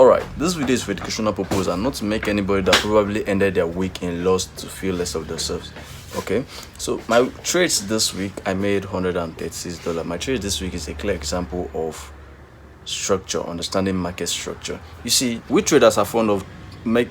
Alright, this video is for educational purpose and not to make anybody that probably ended their week in loss to feel less of themselves. Okay, so my trades this week, I made $136. My trade this week is a clear example of structure, understanding market structure. You see, we traders are fond of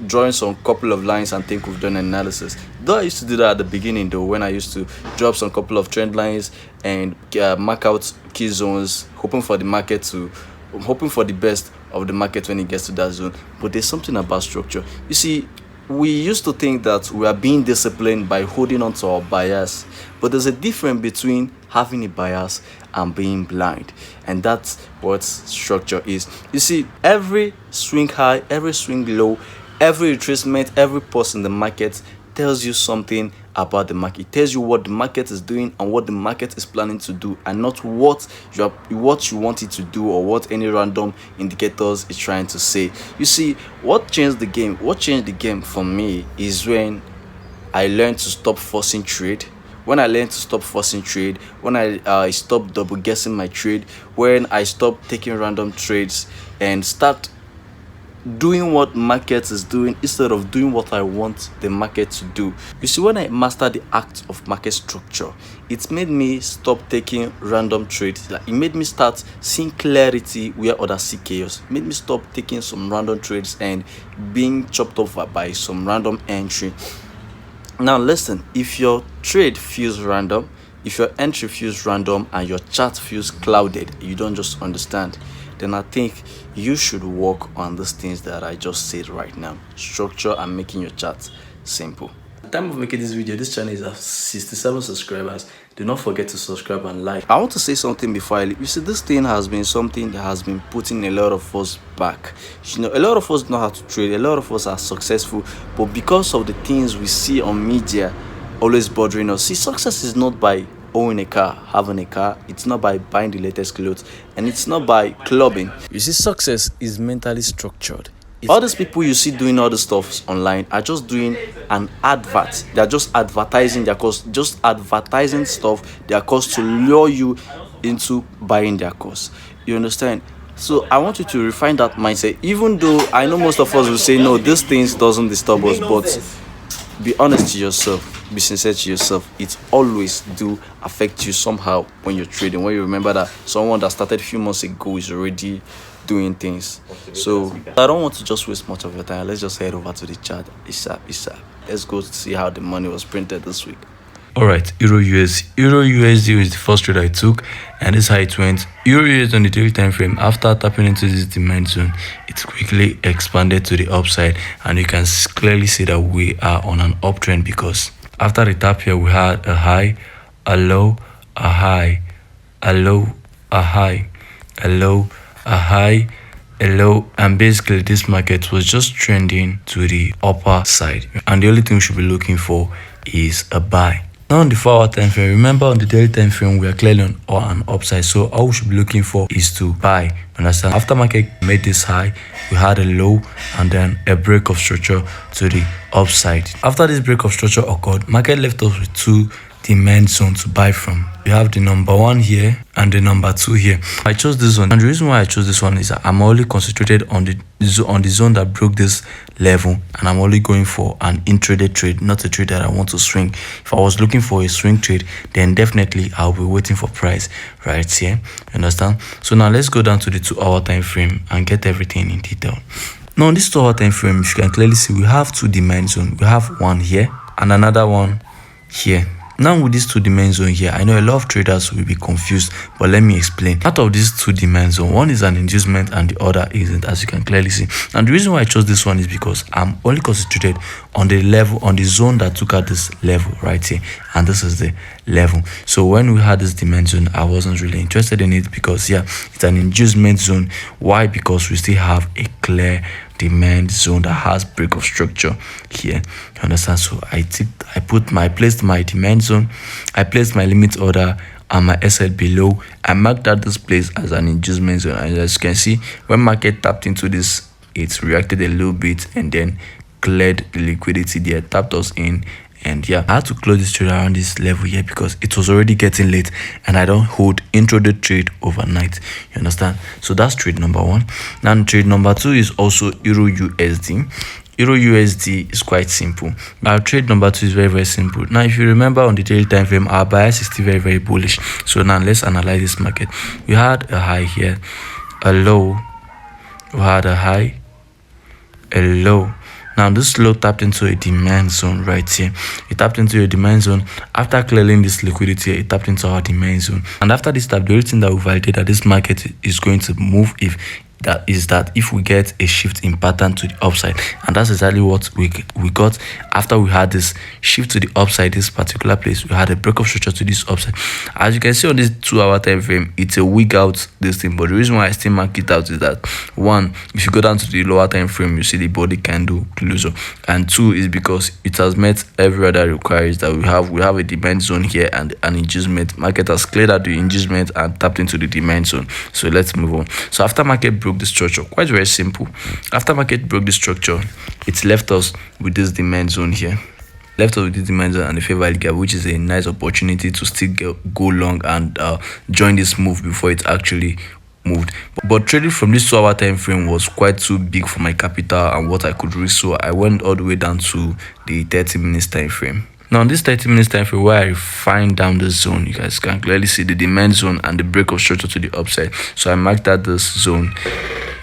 drawing some couple of lines and think we've done an analysis. Though I used to do that at the beginning, though, when I used to drop some couple of trend lines and mark out key zones, hoping for the best of the market when it gets to that zone. But there's something about structure. You see, we used to think that we are being disciplined by holding on to our bias, but there's a difference between having a bias and being blind, and that's what structure is. You see, every swing high, every swing low, every retracement, every pause in the market tells you something about the market. It tells you what the market is doing and what the market is planning to do, and not what you want it to do or what any random indicators is trying to say. You see, what changed the game for me is when I learned to stop forcing trade. When I learned to stop forcing trade, when I stopped double guessing my trade, when I stopped taking random trades and start doing what market is doing instead of doing what I want the market to do. You see, when I mastered the act of market structure, it made me stop taking random trades. Like, it made me start seeing clarity where others see chaos. It made me stop taking some random trades and being chopped off by some random entry. Now listen, if your trade feels random, if your entry feels random and your chart feels clouded, you don't just understand, then I think you should work on these things that I just said right now. Structure and making your chart simple. At the time of making this video, this channel is at 67 subscribers. Do not forget to subscribe and like. I want to say something before I leave. You see, this thing has been something that has been putting a lot of us back. You know, a lot of us know how to trade. A lot of us are successful, but because of the things we see on media always bothering us. See, success is not by owning a car, having a car. It's not by buying the latest clothes, and it's not by clubbing. You see, success is mentally structured. All these people you see doing all the stuff online are just doing an advert. They're just advertising their course, just advertising stuff, their course, to lure you into buying their course. You understand? So I want you to refine that mindset. Even though I know most of us will say, no, these things doesn't disturb us, but be honest to yourself, be sincere to yourself. It always do affect you somehow when you're trading, when you remember that someone that started a few months ago is already doing things. So I don't want to just waste much of your time. Let's just head over to the chart. ASAP. Let's go see how the money was printed this week. Alright, Euro USD is the first trade I took, and this is how it went. Euro USD on the daily time frame, after tapping into this demand zone, it quickly expanded to the upside, and you can clearly see that we are on an uptrend, because after the tap here we had a high, a low, a high, a low, a high, a low, a high, a low, and basically this market was just trending to the upper side, and the only thing we should be looking for is a buy. Now on the 4-hour time frame, remember on the daily time frame we are clearly on an upside, so all we should be looking for is to buy. Understand? After market made this high, we had a low and then a break of structure to the upside. After this break of structure occurred, market left us with two demand zone to buy from. We have the number 1 here and the number 2 here. I chose this one, and the reason why I chose this one is that I'm only concentrated on the zone that broke this level, and I'm only going for an intraday trade, not a trade that I want to swing. If I was looking for a swing trade, then definitely I'll be waiting for price right here. Understand? So now let's go down to the 2-hour time frame and get everything in detail. Now on this 2-hour time frame, if you can clearly see, we have two demand zones. We have one here and another one here. Now with these two demand zone here, I know a lot of traders will be confused, but let me explain. Out of these two demand zone, one is an inducement and the other isn't, as you can clearly see. And the reason why I chose this one is because I'm only concentrated on the level, on the zone that took out this level right here, and this is the level. So when we had this demand zone, I wasn't really interested in it, because yeah, it's an inducement zone. Why? Because we still have a clear demand zone that has break of structure here. You understand? So I placed my demand zone, I placed my limit order and my SL below. I marked out this place as an inducement zone, and as you can see, when market tapped into this, it reacted a little bit and then cleared the liquidity there, tapped us in, And yeah, I had to close this trade around this level here because it was already getting late and I don't hold intraday trade overnight. You understand? So that's trade number one. Now trade number two is also Euro USD. Euro USD is quite simple. Our trade number two is very simple. Now if you remember on the daily time frame, our bias is still very bullish. So now let's analyze this market. We had a high here, a low, we had a high, a low. Now this low tapped into a demand zone right here. It tapped into a demand zone. After clearing this liquidity, it tapped into our demand zone. And after this tap, the only thing that we validate that this market is going to move if we get a shift in pattern to the upside. And that's exactly what we got after we had this shift to the upside. This particular place, we had a break of structure to this upside. As you can see on this 2-hour time frame, it's a week out this thing, but the reason why I still mark it out is that one, if you go down to the lower time frame, you see the body candle closure, and two is because it has met every other requirements that we have a demand zone here and an inducement. Market has cleared out the inducement and tapped into the demand zone. So let's move on. So after market broke the structure, quite very simple. After market broke the structure, it's left us with this demand zone here. Left us with this demand zone and the fair value gap, which is a nice opportunity to still go long and join this move before it actually moved. But trading from this 2-hour time frame was quite too big for my capital and what I could risk, so I went all the way down to the 30 minutes time frame. Now, on this 30 minutes time frame, where I refined down the zone, you guys can clearly see the demand zone and the break of structure to the upside. So I marked out this zone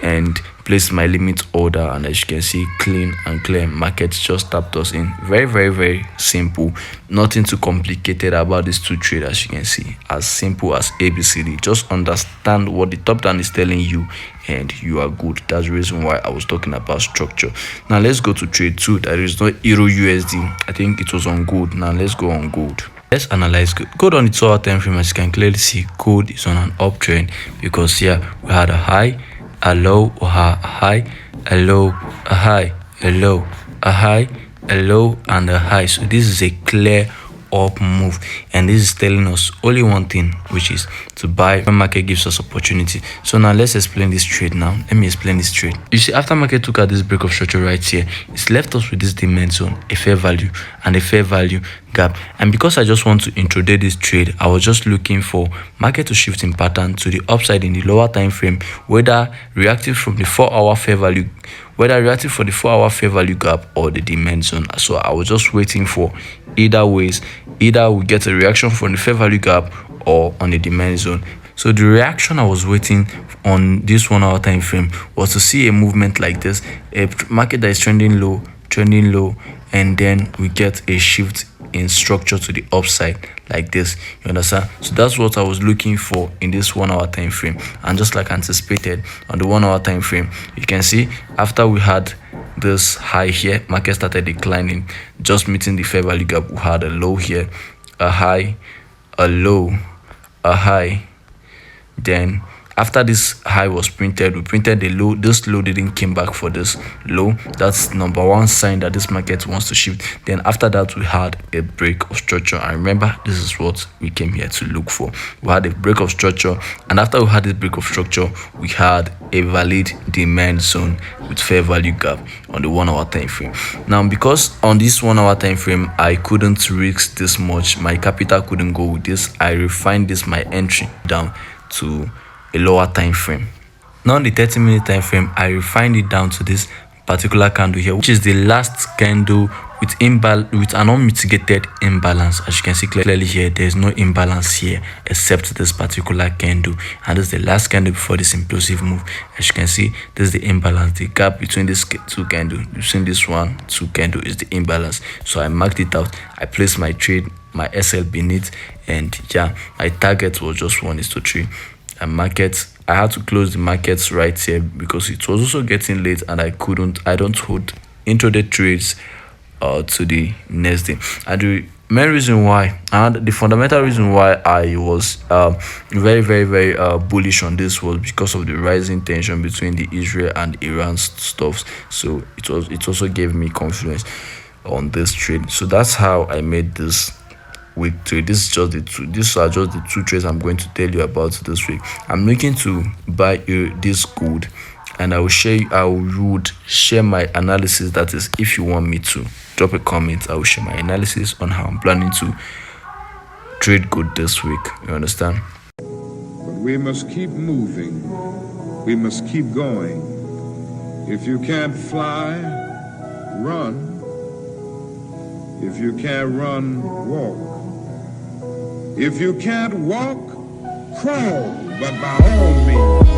and placed my limit order, and as you can see, clean and clear. Market just tapped us in. Very simple. Nothing too complicated about these two trades, as you can see. As simple as ABCD. Just understand what the top down is telling you and you are good. That's the reason why I was talking about structure. Now let's go to trade 2. That is not Euro USD. I think it was on gold. Now let's go on gold. Let's analyze gold on the 2-hour time frame. As you can clearly see, gold is on an uptrend because here we had a high, a low, a high, a low, a high, a low, a high, a low, and a high. So this is a clear up move, and this is telling us only one thing, which is to buy when market gives us opportunity. So now let's explain this trade. Now let me explain this trade. You see, after market took out this break of structure right here, it's left us with this demand zone, a fair value and a fair value gap. And because I just want to introduce this trade, I was just looking for market to shift in pattern to the upside in the lower time frame, whether reactive from the 4-hour fair value, whether reactive for the 4-hour fair value gap or the demand zone. So I was just waiting for either ways. Either we get a reaction from the fair value gap or on the demand zone. So the reaction I was waiting on this 1-hour time frame was to see a movement like this, a market that is trending low, and then we get a shift in structure to the upside like this. You understand? So that's what I was looking for in this 1-hour time frame. And just like anticipated on the 1-hour time frame, you can see after we had this high here, market started declining, just meeting the fair value gap. We had a low here, a high, a low, a high. Then after this high was printed, we printed the low. This low didn't came back for this low. That's number one sign that this market wants to shift. Then after that, we had a break of structure. And remember, this is what we came here to look for. We had a break of structure, and after we had this break of structure, we had a valid demand zone with fair value gap on the 1-hour time frame. Now, because on this 1-hour time frame, I couldn't risk this much, my capital couldn't go with this, I refined this my entry down to a lower time frame. Now on the 30-minute time frame, I refined it down to this particular candle here, which is the last candle with an unmitigated imbalance. As you can see clearly here, there is no imbalance here except this particular candle, and this is the last candle before this implosive move. As you can see, this is the imbalance. The gap between these two candles, between this 2 candle, is the imbalance. So I marked it out. I placed my trade, my SL beneath, and yeah, my target was just 1:3. And market, I had to close the markets right here because it was also getting late and I don't hold intraday trades to the next day. And the main reason why, and the fundamental reason why I was very bullish on this was because of the rising tension between the Israel and Iran stuffs. So it also gave me confidence on this trade. So that's how I made this week trade. These are just the 2 trades I'm going to tell you about this week. I'm looking to buy this gold and I would share my analysis. That is, if you want me to drop a comment, I will share my analysis on how I'm planning to trade good this week. You understand? But we must keep moving. We must keep going. If you can't fly, run. If you can't run, walk. If you can't walk, crawl. But by all means,